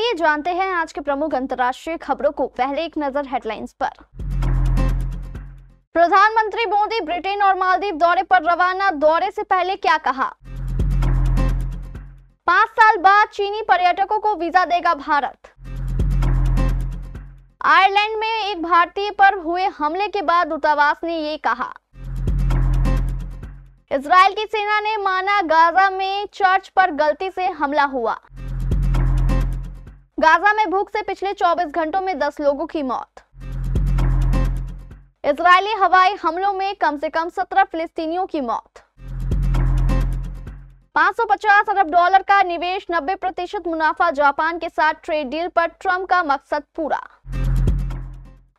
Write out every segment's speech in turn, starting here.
आइए जानते हैं आज के प्रमुख अंतर्राष्ट्रीय खबरों को। पहले एक नजर हेडलाइंस पर। प्रधानमंत्री मोदी ब्रिटेन और मालदीव दौरे पर रवाना। दौरे से पहले क्या कहा? 5 साल बाद चीनी पर्यटकों को वीजा देगा भारत। आयरलैंड में एक भारतीय पर हुए हमले के बाद दूतावास ने ये कहा। इजरायल की सेना ने माना गाजा में चर्च पर गलती से हमला हुआ। गाजा में भूख से पिछले 24 घंटों में 10 लोगों की मौत। इजरायली हवाई हमलों में कम से कम 17 फिलिस्तीनियों की मौत। 550 अरब डॉलर का निवेश, 90% मुनाफा। जापान के साथ ट्रेड डील पर ट्रंप का मकसद पूरा।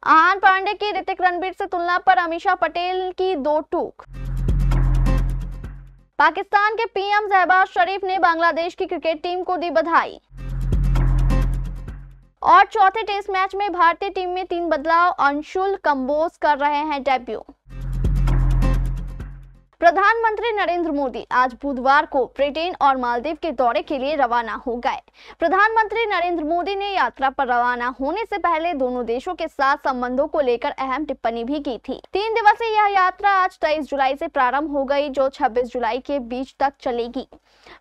आहान पांडे की ऋतिक रणबीर से तुलना पर अमीषा पटेल की दो टूक। पाकिस्तान के पीएम शहबाज शरीफ ने बांग्लादेश की क्रिकेट टीम को दी बधाई। और चौथे टेस्ट मैच में भारतीय टीम में 3 बदलाव, अंशुल कंबोज कर रहे हैं डेब्यू। प्रधानमंत्री नरेंद्र मोदी आज बुधवार को ब्रिटेन और मालदीव के दौरे के लिए रवाना हो गए। प्रधानमंत्री नरेंद्र मोदी ने यात्रा पर रवाना होने से पहले दोनों देशों के साथ संबंधों को लेकर अहम टिप्पणी भी की थी। 3 दिवसीय यह यात्रा आज 23 जुलाई से प्रारंभ हो गई, जो 26 जुलाई के बीच तक चलेगी।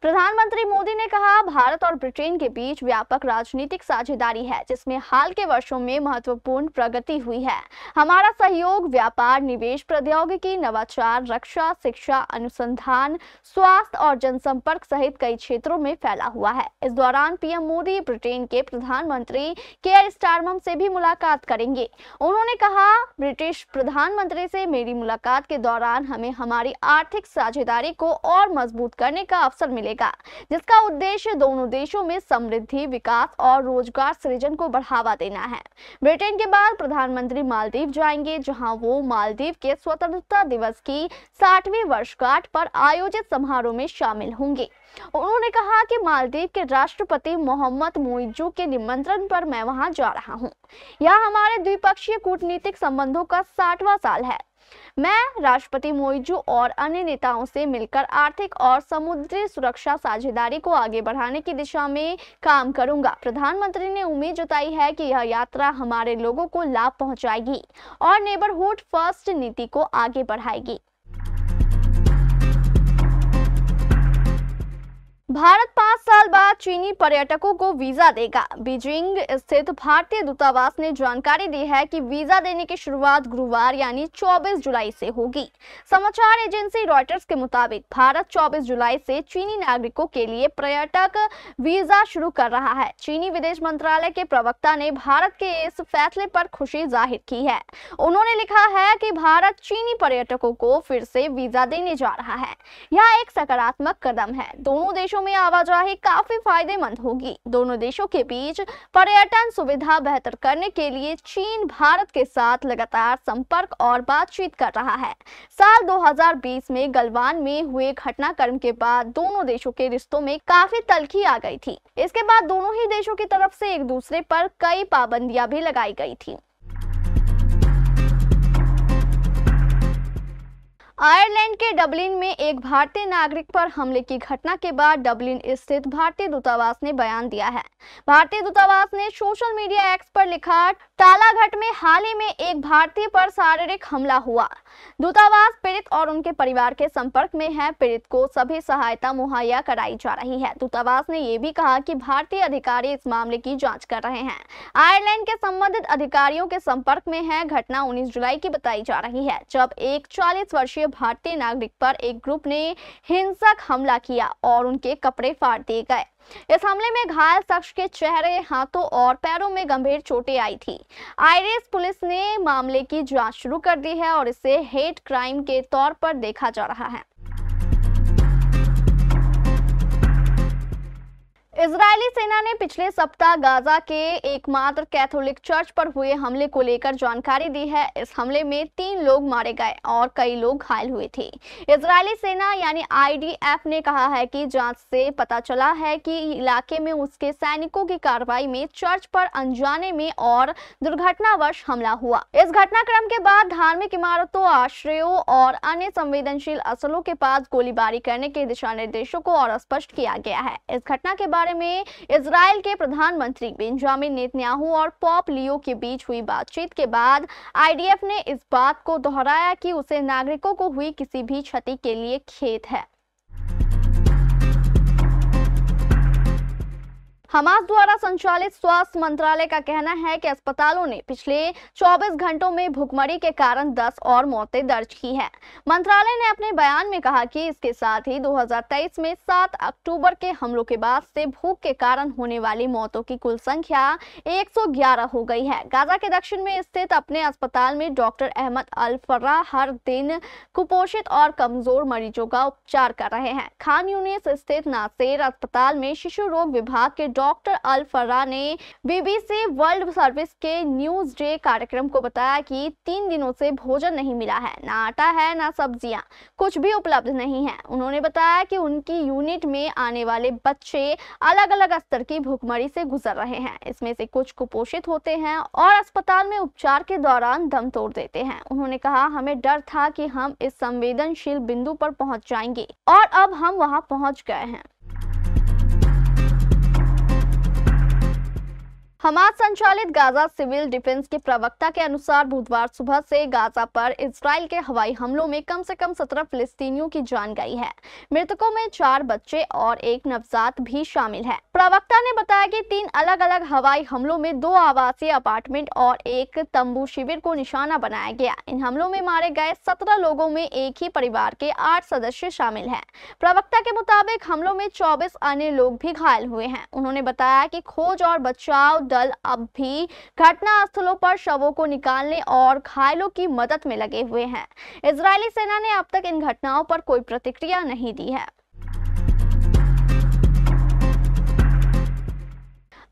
प्रधानमंत्री मोदी ने कहा, भारत और ब्रिटेन के बीच व्यापक राजनीतिक साझेदारी है, जिसमें हाल के वर्षों में महत्वपूर्ण प्रगति हुई है। हमारा सहयोग व्यापार, निवेश, प्रौद्योगिकी, नवाचार, रक्षा, शिक्षा, अनुसंधान, स्वास्थ्य और जनसंपर्क सहित कई क्षेत्रों में फैला हुआ है। इस दौरान पीएम मोदी ब्रिटेन के प्रधानमंत्री केयर स्टारमर से भी मुलाकात करेंगे। उन्होंने कहा, ब्रिटिश प्रधानमंत्री से मेरी मुलाकात के दौरान हमें हमारी आर्थिक साझेदारी को और मजबूत करने का अवसर मिलेगा, जिसका उद्देश्य दोनों देशों में समृद्धि, विकास और रोजगार सृजन को बढ़ावा देना है। ब्रिटेन के बाद प्रधानमंत्री मालदीव जाएंगे, जहां वो मालदीव के स्वतंत्रता दिवस की 60वीं वर्षगांठ पर आयोजित समारोह में शामिल होंगे। उन्होंने कहा कि मालदीव के राष्ट्रपति मोहम्मद मोइज़ू के निमंत्रण पर मैं वहां जा रहा हूं। यह हमारे द्विपक्षीय कूटनीतिक संबंधों का 60वां साल है। मैं राष्ट्रपति मोइज़ू और अन्य नेताओं से मिलकर आर्थिक और समुद्री सुरक्षा साझेदारी को आगे बढ़ाने की दिशा में काम करूंगा। प्रधानमंत्री ने उम्मीद जताई है कि यह यात्रा हमारे लोगों को लाभ पहुंचाएगी और नेबरहुड फर्स्ट नीति को आगे बढ़ाएगी। भारत 5 साल बाद चीनी पर्यटकों को वीजा देगा। बीजिंग स्थित भारतीय दूतावास ने जानकारी दी है कि वीजा देने की शुरुआत गुरुवार यानी 24 जुलाई से होगी। समाचार एजेंसी रॉयटर्स के मुताबिक भारत 24 जुलाई से चीनी नागरिकों के लिए पर्यटक वीजा शुरू कर रहा है। चीनी विदेश मंत्रालय के प्रवक्ता ने भारत के इस फैसले पर खुशी जाहिर की है। उन्होंने लिखा है कि भारत चीनी पर्यटकों को फिर से वीजा देने जा रहा है। यह एक सकारात्मक कदम है। दोनों देशों में आवाजाही काफी फायदेमंद होगी। दोनों देशों के बीच पर्यटन सुविधा बेहतर करने के लिए चीन भारत के साथ लगातार संपर्क और बातचीत कर रहा है। साल 2020 में गलवान में हुए घटनाक्रम के बाद दोनों देशों के रिश्तों में काफी तल्खी आ गई थी। इसके बाद दोनों ही देशों की तरफ से एक दूसरे पर कई पाबंदियां भी लगाई गई थी। आयरलैंड के डबलिन में एक भारतीय नागरिक पर हमले की घटना के बाद डबलिन स्थित भारतीय दूतावास ने बयान दिया है। भारतीय दूतावास ने सोशल मीडिया एक्स पर लिखा, टालाघाट में हाल ही में एक भारतीय पर शारीरिक हमला हुआ। दूतावास पीड़ित और उनके परिवार के संपर्क में है। पीड़ित को सभी सहायता मुहैया कराई जा रही है। दूतावास ने यह भी कहा कि भारतीय अधिकारी इस मामले की जांच कर रहे हैं। आयरलैंड के संबंधित अधिकारियों के संपर्क में है। घटना 19 जुलाई की बताई जा रही है, जब एक 40 वर्षीय भारतीय नागरिक पर एक ग्रुप ने हिंसक हमला किया और उनके कपड़े फाड़ दिए गए। इस हमले में घायल शख्स के चेहरे, हाथों और पैरों में गंभीर चोटें आई थी। आयरिश पुलिस ने मामले की जांच शुरू कर दी है और इसे हेट क्राइम के तौर पर देखा जा रहा है। इजरायली सेना ने पिछले सप्ताह गाजा के एकमात्र कैथोलिक चर्च पर हुए हमले को लेकर जानकारी दी है। इस हमले में 3 लोग मारे गए और कई लोग घायल हुए थे। इजरायली सेना यानी IDF ने कहा है कि जांच से पता चला है कि इलाके में उसके सैनिकों की कार्रवाई में चर्च पर अनजाने में और दुर्घटनावश हमला हुआ। इस घटनाक्रम के बाद धार्मिक इमारतों, आश्रयों और अन्य संवेदनशील स्थलों के पास गोलीबारी करने के दिशा निर्देशों को और स्पष्ट किया गया है। इस घटना के बाद बारे में इजराइल के प्रधानमंत्री बेंजामिन नेतन्याहू और पोप लियो के बीच हुई बातचीत के बाद आईडीएफ ने इस बात को दोहराया कि उसे नागरिकों को हुई किसी भी क्षति के लिए खेद है। हमास द्वारा संचालित स्वास्थ्य मंत्रालय का कहना है कि अस्पतालों ने पिछले 24 घंटों में भूखमरी के कारण 10 और मौतें दर्ज की है। मंत्रालय ने अपने बयान में कहा कि इसके साथ ही 2023 में 7 अक्टूबर के हमलों के बाद से भूख के कारण होने वाली मौतों की कुल संख्या 111 हो गई है। गाजा के दक्षिण में स्थित अपने अस्पताल में डॉक्टर अहमद अल फर्रा हर दिन कुपोषित और कमजोर मरीजों का उपचार कर रहे हैं। खान यूनिस स्थित नासेर अस्पताल में शिशु रोग विभाग के डॉक्टर अल फर्रा ने बीबीसी वर्ल्ड सर्विस के न्यूज डे कार्यक्रम को बताया कि 3 दिनों से भोजन नहीं मिला है, ना आटा है ना सब्जियां, कुछ भी उपलब्ध नहीं है। उन्होंने बताया कि उनकी यूनिट में आने वाले बच्चे अलग अलग स्तर की भूखमरी से गुजर रहे हैं। इसमें से कुछ कुपोषित होते हैं और अस्पताल में उपचार के दौरान दम तोड़ देते हैं। उन्होंने कहा, हमें डर था कि हम इस संवेदनशील बिंदु पर पहुंच जाएंगे और अब हम वहां पहुंच गए हैं। हमास संचालित गाजा सिविल डिफेंस के प्रवक्ता के अनुसार बुधवार सुबह से गाजा पर इजराइल के हवाई हमलों में कम से कम 17 फिलिस्तीनियों की जान गई है। मृतकों में 4 बच्चे और 1 नवजात भी शामिल है। प्रवक्ता ने बताया कि 3 अलग अलग हवाई हमलों में 2 आवासीय अपार्टमेंट और 1 तंबू शिविर को निशाना बनाया गया। इन हमलों में मारे गए 17 लोगों में एक ही परिवार के 8 सदस्य शामिल हैं। प्रवक्ता के मुताबिक हमलों में 24 अन्य लोग भी घायल हुए हैं। उन्होंने बताया कि खोज और बचाव दल अब भी घटना स्थलों पर शवों को निकालने और घायलों की मदद में लगे हुए हैं। इजरायली सेना ने अब तक इन घटनाओं पर कोई प्रतिक्रिया नहीं दी है।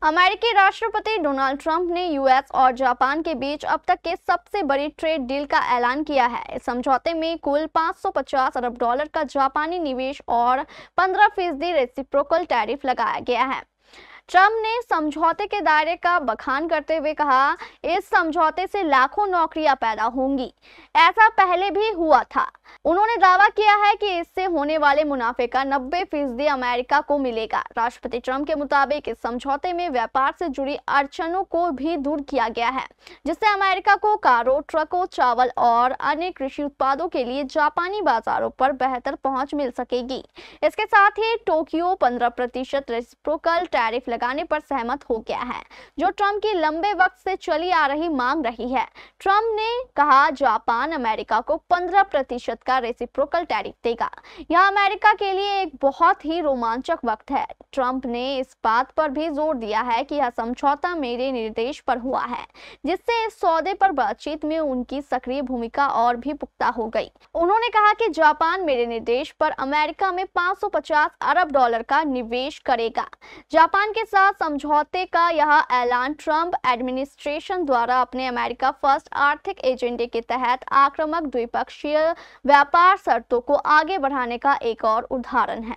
अमेरिकी राष्ट्रपति डोनाल्ड ट्रंप ने यूएस और जापान के बीच अब तक के सबसे बड़ी ट्रेड डील का ऐलान किया है। इस समझौते में कुल $550 अरब का जापानी निवेश और 15% रेसिप्रोकल टैरिफ लगाया गया है। ट्रंप ने समझौते के दायरे का बखान करते हुए कहा, इस समझौते से लाखों नौकरियां पैदा होंगी। ऐसा पहले भी हुआ था। उन्होंने दावा किया है कि इससे होने वाले मुनाफे का 90% अमेरिका को मिलेगा। राष्ट्रपति ट्रंप के मुताबिक इस समझौते में व्यापार से जुड़ी अड़चनों को भी दूर किया गया है, जिससे अमेरिका को कारों, ट्रकों, चावल और अन्य कृषि उत्पादों के लिए जापानी बाजारों पर बेहतर पहुंच मिल सकेगी। इसके साथ ही टोक्यो 15% रेसिप्रोकल टैरिफ लगाने पर सहमत हो गया है, जो ट्रंप की लंबे वक्त से चली आ रही मांग रही है। ट्रंप ने कहा, जापान अमेरिका को 15% का रेसिप्रोकल टैरिफ देगा। यह अमेरिका के लिए एक बहुत ही रोमांचक वक्त है। ट्रंप ने इस बात पर भी जोर दिया है कि यह समझौता मेरे निर्देश पर हुआ है, जिससे इस सौदे पर बातचीत में उनकी सक्रिय भूमिका और भी पुख्ता हो गई। उन्होंने कहा कि जापान मेरे निर्देश पर अमेरिका में $550 अरब का निवेश करेगा। जापान के साथ समझौते का यह ऐलान ट्रंप एडमिनिस्ट्रेशन द्वारा अपने अमेरिका फर्स्ट आर्थिक एजेंडे के तहत आक्रामक द्विपक्षीय व्यापार शर्तों को आगे बढ़ाने का एक और उदाहरण है।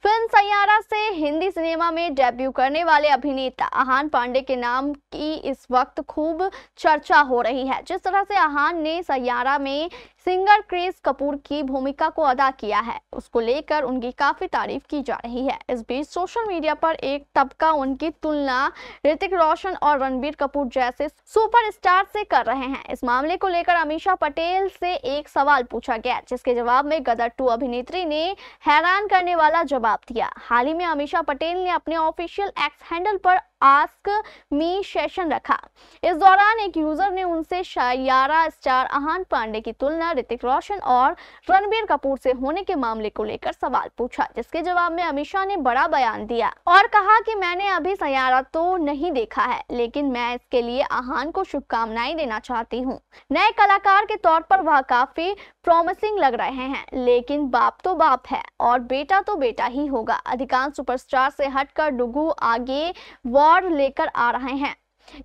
फिल्म सैयारा से हिंदी सिनेमा में डेब्यू करने वाले अभिनेता आहान पांडे के नाम की इस वक्त खूब चर्चा हो रही है। जिस तरह से आहान ने सैयारा में सिंगर क्रिस कपूर की भूमिका को अदा किया है, उसको लेकर उनकी काफी तारीफ की जा रही है। इस बीच सोशल मीडिया पर एक तबका उनकी तुलना ऋतिक रोशन और रणबीर कपूर जैसे सुपरस्टार से कर रहे हैं। इस मामले को लेकर अमीषा पटेल से एक सवाल पूछा गया, जिसके जवाब में गदर 2 अभिनेत्री ने हैरान करने वाला जवाब दिया। हाल ही में अमीषा पटेल ने अपने ऑफिशियल एक्स हैंडल पर आस्क मी सेशन रखा। इस दौरान एक यूजर ने उनसे सैयारा स्टार आहान पांडे की तुलना ऋतिक रोशन और रणबीर कपूर से होने के मामले को लेकर सवाल पूछा, जिसके जवाब में अमीषा ने बड़ा बयान दिया और कहा कि मैंने अभी सैयारा तो नहीं देखा है, लेकिन मैं इसके लिए आहान को शुभकामनाएं देना चाहती हूँ। नए कलाकार के तौर पर वह काफी प्रॉमिसिंग लग रहे हैं, लेकिन बाप तो बाप है और बेटा तो बेटा ही होगा। अधिकांश सुपरस्टार से हटकर डुगू आगे वॉर लेकर आ रहे हैं।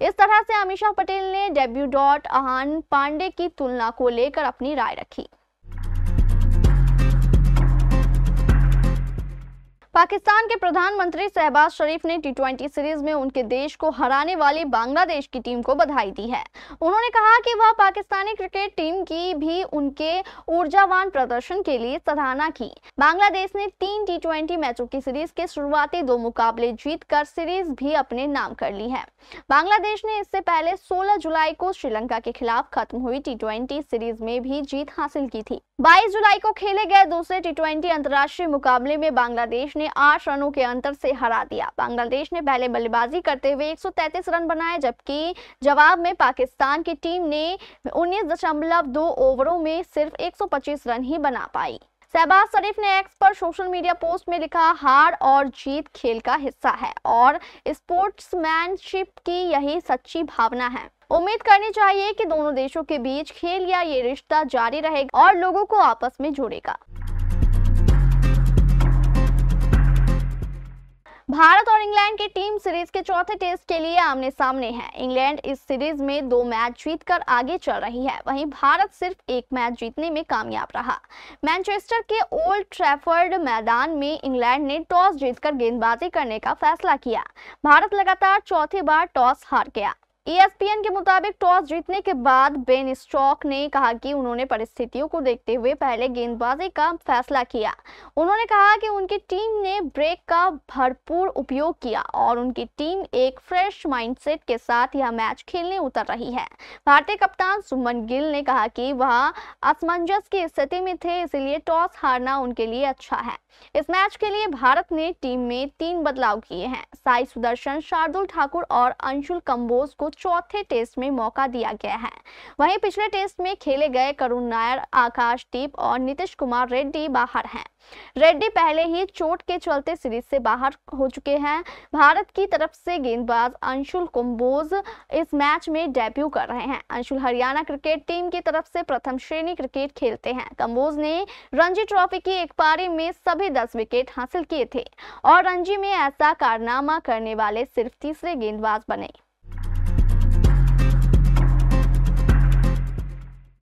इस तरह से अमीषा पटेल ने डेब्यू आहान पांडे की तुलना को लेकर अपनी राय रखी। पाकिस्तान के प्रधानमंत्री शहबाज शरीफ ने टी20 सीरीज में उनके देश को हराने वाली बांग्लादेश की टीम को बधाई दी है। उन्होंने कहा कि वह पाकिस्तानी क्रिकेट टीम की भी उनके ऊर्जावान प्रदर्शन के लिए सराहना की। बांग्लादेश ने 3 टी20 मैचों की सीरीज के शुरुआती 2 मुकाबले जीतकर सीरीज भी अपने नाम कर ली है। बांग्लादेश ने इससे पहले 16 जुलाई को श्रीलंका के खिलाफ खत्म हुई टी20 सीरीज में भी जीत हासिल की थी। 22 जुलाई को खेले गए दूसरे टी20 अंतर्राष्ट्रीय मुकाबले में बांग्लादेश ने 8 रनों के अंतर से हरा दिया। बांग्लादेश ने पहले बल्लेबाजी करते हुए 133 रन बनाए, जबकि जवाब में पाकिस्तान की टीम ने 19.2 ओवरों में सिर्फ 125 रन ही बना पाई। शहबाज शरीफ ने एक्स पर सोशल मीडिया पोस्ट में लिखा, हार और जीत खेल का हिस्सा है और स्पोर्ट्समैनशिप की यही सच्ची भावना है। उम्मीद करनी चाहिए कि दोनों देशों के बीच खेल या ये रिश्ता जारी रहेगा और लोगों को आपस में जोड़ेगा। भारत और इंग्लैंड की टीम सीरीज के चौथे टेस्ट के लिए आमने सामने है। इंग्लैंड इस सीरीज में 2 मैच जीतकर आगे चल रही है, वहीं भारत सिर्फ 1 मैच जीतने में कामयाब रहा। मैनचेस्टर के ओल्ड ट्रैफर्ड मैदान में इंग्लैंड ने टॉस जीतकर गेंदबाजी करने का फैसला किया। भारत लगातार चौथी बार टॉस हार गया। ESPN के मुताबिक टॉस जीतने के बाद बेन स्टोक्स ने कहा कि उन्होंने परिस्थितियों को देखते हुए पहले गेंदबाजी का फैसला किया। उन्होंने कहा कि उनकी टीम ने ब्रेक का भरपूर उपयोग किया और उनकी टीम एक फ्रेश माइंडसेट के साथ यह मैच खेलने उतर रही है। भारतीय कप्तान शुभमन गिल ने कहा कि वह असमंजस की स्थिति में थे, इसलिए टॉस हारना उनके लिए अच्छा है। इस मैच के लिए भारत ने टीम में 3 बदलाव किए हैं। साई सुदर्शन, शार्दुल ठाकुर और अंशुल कंबोज को चौथे टेस्ट में मौका दिया गया है। वहीं पिछले टेस्ट में खेले गए करुण नायर, आकाशदीप और नीतीश कुमार रेड्डी बाहर हैं। रेड्डी पहले ही चोट के चलते सीरीज से बाहर हो चुके हैं। भारत की तरफ से गेंदबाज अंशुल कंबोज इस मैच में डेब्यू कर रहे हैं। अंशुल हरियाणा क्रिकेट टीम की तरफ से प्रथम श्रेणी क्रिकेट खेलते हैं। कंबोज ने रणजी ट्रॉफी की एक पारी में सभी 10 विकेट हासिल किए थे और रणजी में ऐसा कारनामा करने वाले सिर्फ तीसरे गेंदबाज बने।